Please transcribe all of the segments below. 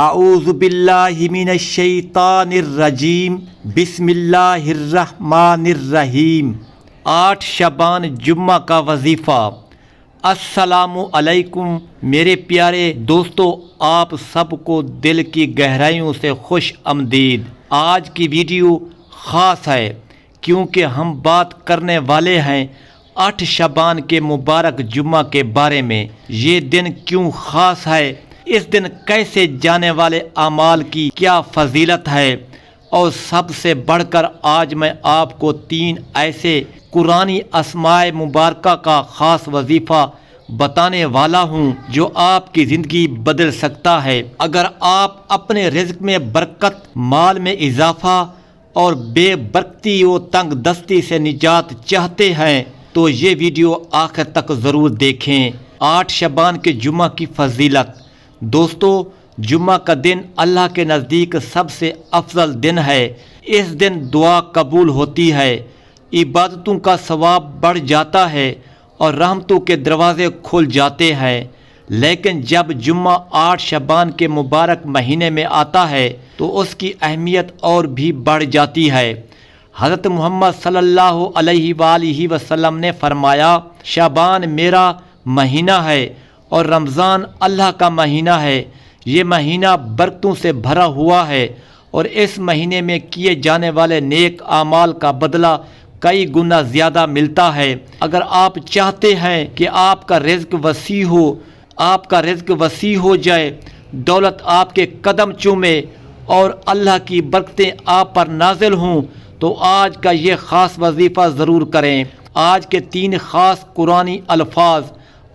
اعوذ باللہ من الشیطان الرجیم بسم اللہ الرحمن الرحیم۔ 8 شعبان جمعہ کا وظیفہ۔ السلام علیکم میرے پیارے دوستو، آپ سب کو دل کی گہرائیوں سے خوش آمدید۔ آج کی ویڈیو خاص ہے کیونکہ ہم بات کرنے والے ہیں 8 شعبان کے مبارک جمعہ کے بارے میں۔ یہ دن کیوں خاص ہے، اس دن کیسے جانے والے اعمال کی کیا فضیلت ہے، اور سب سے بڑھ کر آج میں آپ کو 3 ایسے قرآنی اسماء مبارکہ کا خاص وظیفہ بتانے والا ہوں جو آپ کی زندگی بدل سکتا ہے۔ اگر آپ اپنے رزق میں برکت، مال میں اضافہ اور بے برکتی و تنگ دستی سے نجات چاہتے ہیں تو یہ ویڈیو آخر تک ضرور دیکھیں۔ 8 شعبان کے جمعہ کی فضیلت۔ دوستو، جمعہ کا دن اللہ کے نزدیک سب سے افضل دن ہے۔ اس دن دعا قبول ہوتی ہے، عبادتوں کا ثواب بڑھ جاتا ہے اور رحمتوں کے دروازے کھل جاتے ہیں۔ لیکن جب جمعہ 8 شعبان کے مبارک مہینے میں آتا ہے تو اس کی اہمیت اور بھی بڑھ جاتی ہے۔ حضرت محمد صلی اللہ علیہ وآلہ وسلم نے فرمایا، شعبان میرا مہینہ ہے اور رمضان اللہ کا مہینہ ہے۔ یہ مہینہ برکتوں سے بھرا ہوا ہے اور اس مہینے میں کیے جانے والے نیک اعمال کا بدلہ کئی گنا زیادہ ملتا ہے۔ اگر آپ چاہتے ہیں کہ آپ کا رزق وسیع ہو جائے، دولت آپ کے قدم چومے اور اللہ کی برکتیں آپ پر نازل ہوں تو آج کا یہ خاص وظیفہ ضرور کریں۔ آج کے 3 خاص قرآنی الفاظ۔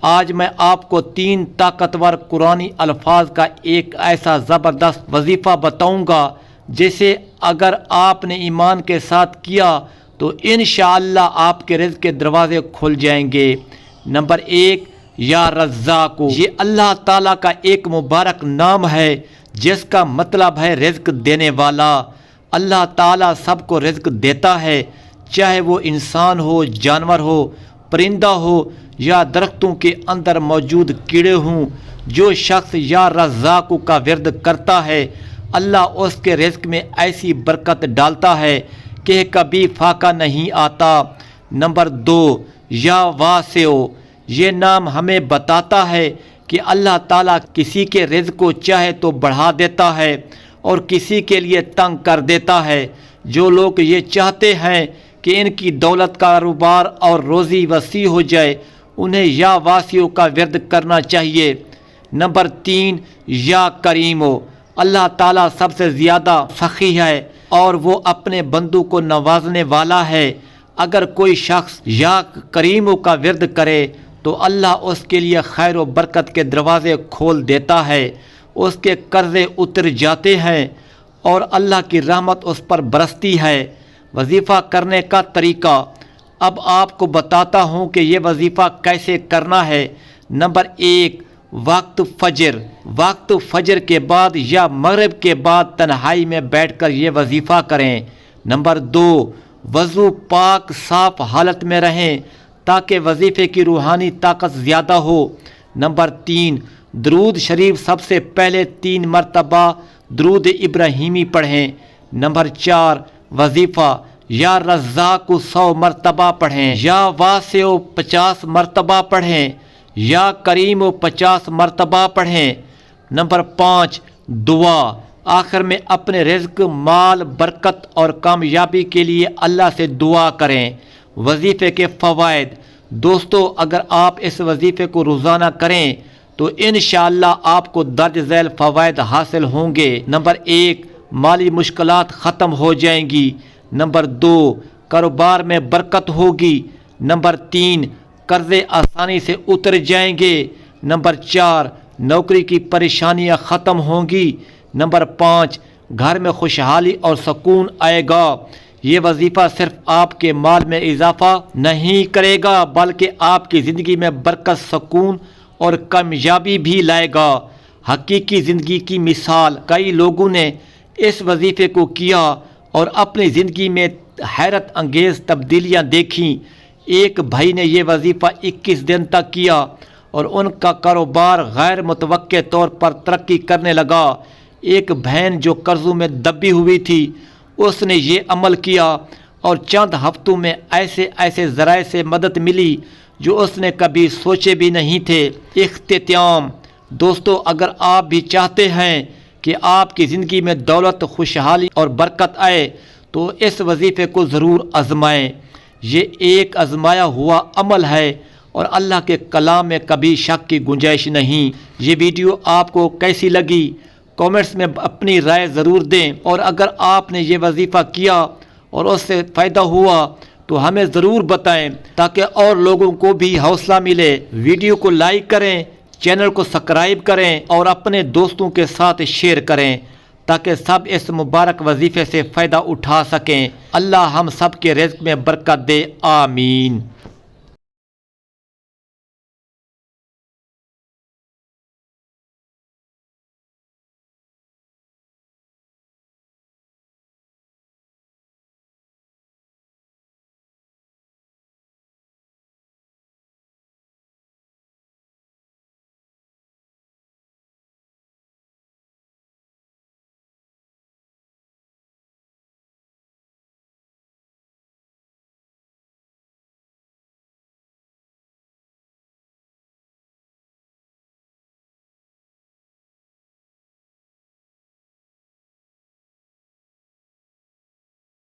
آج میں آپ کو 3 طاقتور قرآنی الفاظ کا ایک ایسا زبردست وظیفہ بتاؤں گا جسے اگر آپ نے ایمان کے ساتھ کیا تو انشاءاللہ آپ کے رزق کے دروازے کھل جائیں گے۔ نمبر 1، یا رزاق۔ یہ اللہ تعالیٰ کا ایک مبارک نام ہے جس کا مطلب ہے رزق دینے والا۔ اللہ تعالیٰ سب کو رزق دیتا ہے، چاہے وہ انسان ہو، جانور ہو، پرندہ ہو یا درختوں کے اندر موجود کیڑے ہوں۔ جو شخص یا رزاق کا ورد کرتا ہے، اللہ اس کے رزق میں ایسی برکت ڈالتا ہے کہ کبھی فاقہ نہیں آتا۔ نمبر 2، یا واسع۔ یہ نام ہمیں بتاتا ہے کہ اللہ تعالیٰ کسی کے رزق کو چاہے تو بڑھا دیتا ہے اور کسی کے لیے تنگ کر دیتا ہے۔ جو لوگ یہ چاہتے ہیں کہ ان کی دولت، کاروبار اور روزی وسیع ہو جائے، انہیں یا واسع کا ورد کرنا چاہیے۔ نمبر 3، یا کریم۔ اللہ تعالیٰ سب سے زیادہ سخی ہے اور وہ اپنے بندوں کو نوازنے والا ہے۔ اگر کوئی شخص یا کریم کا ورد کرے تو اللہ اس کے لیے خیر و برکت کے دروازے کھول دیتا ہے، اس کے قرضے اتر جاتے ہیں اور اللہ کی رحمت اس پر برستی ہے۔ وظیفہ کرنے کا طریقہ۔ اب آپ کو بتاتا ہوں کہ یہ وظیفہ کیسے کرنا ہے۔ نمبر 1، وقت فجر۔ وقت فجر کے بعد یا مغرب کے بعد تنہائی میں بیٹھ کر یہ وظیفہ کریں۔ نمبر 2، وضو پاک صاف حالت میں رہیں تاکہ وظیفے کی روحانی طاقت زیادہ ہو۔ نمبر 3، درود شریف سب سے پہلے 3 مرتبہ درود ابراہیمی پڑھیں۔ نمبر 4، وظیفہ یا رزاق 100 مرتبہ پڑھیں، یا واسع 50 مرتبہ پڑھیں، یا کریم 50 مرتبہ پڑھیں۔ نمبر 5، دعا۔ آخر میں اپنے رزق، مال، برکت اور کامیابی کے لیے اللہ سے دعا کریں۔ وظیفے کے فوائد۔ دوستو، اگر آپ اس وظیفے کو روزانہ کریں تو انشاءاللہ آپ کو درج ذیل فوائد حاصل ہوں گے۔ نمبر 1، مالی مشکلات ختم ہو جائیں گی۔ نمبر 2، کاروبار میں برکت ہوگی۔ نمبر 3، قرضے آسانی سے اتر جائیں گے۔ نمبر 4، نوکری کی پریشانیاں ختم ہوں گی۔ نمبر 5، گھر میں خوشحالی اور سکون آئے گا۔ یہ وظیفہ صرف آپ کے مال میں اضافہ نہیں کرے گا بلکہ آپ کی زندگی میں برکت، سکون اور کامیابی بھی لائے گا۔ حقیقی زندگی کی مثال۔ کئی لوگوں نے اس وظیفے کو کیا اور اپنی زندگی میں حیرت انگیز تبدیلیاں دیکھیں۔ ایک بھائی نے یہ وظیفہ 21 دن تک کیا اور ان کا کاروبار غیر متوقع طور پر ترقی کرنے لگا۔ ایک بہن جو قرضوں میں دبی ہوئی تھی، اس نے یہ عمل کیا اور چند ہفتوں میں ایسے ذرائع سے مدد ملی جو اس نے کبھی سوچے بھی نہیں تھے۔ اختتام دوستو، اگر آپ بھی چاہتے ہیں کہ آپ کی زندگی میں دولت، خوشحالی اور برکت آئے تو اس وظیفے کو ضرور آزمائیں۔ یہ ایک آزمایا ہوا عمل ہے اور اللہ کے کلام میں کبھی شک کی گنجائش نہیں۔ یہ ویڈیو آپ کو کیسی لگی کامنٹس میں اپنی رائے ضرور دیں، اور اگر آپ نے یہ وظیفہ کیا اور اس سے فائدہ ہوا تو ہمیں ضرور بتائیں تاکہ اور لوگوں کو بھی حوصلہ ملے۔ ویڈیو کو لائک کریں، چینل کو سبسکرائب کریں اور اپنے دوستوں کے ساتھ شیئر کریں تاکہ سب اس مبارک وظیفے سے فائدہ اٹھا سکیں۔ اللہ ہم سب کے رزق میں برکت دے، آمین۔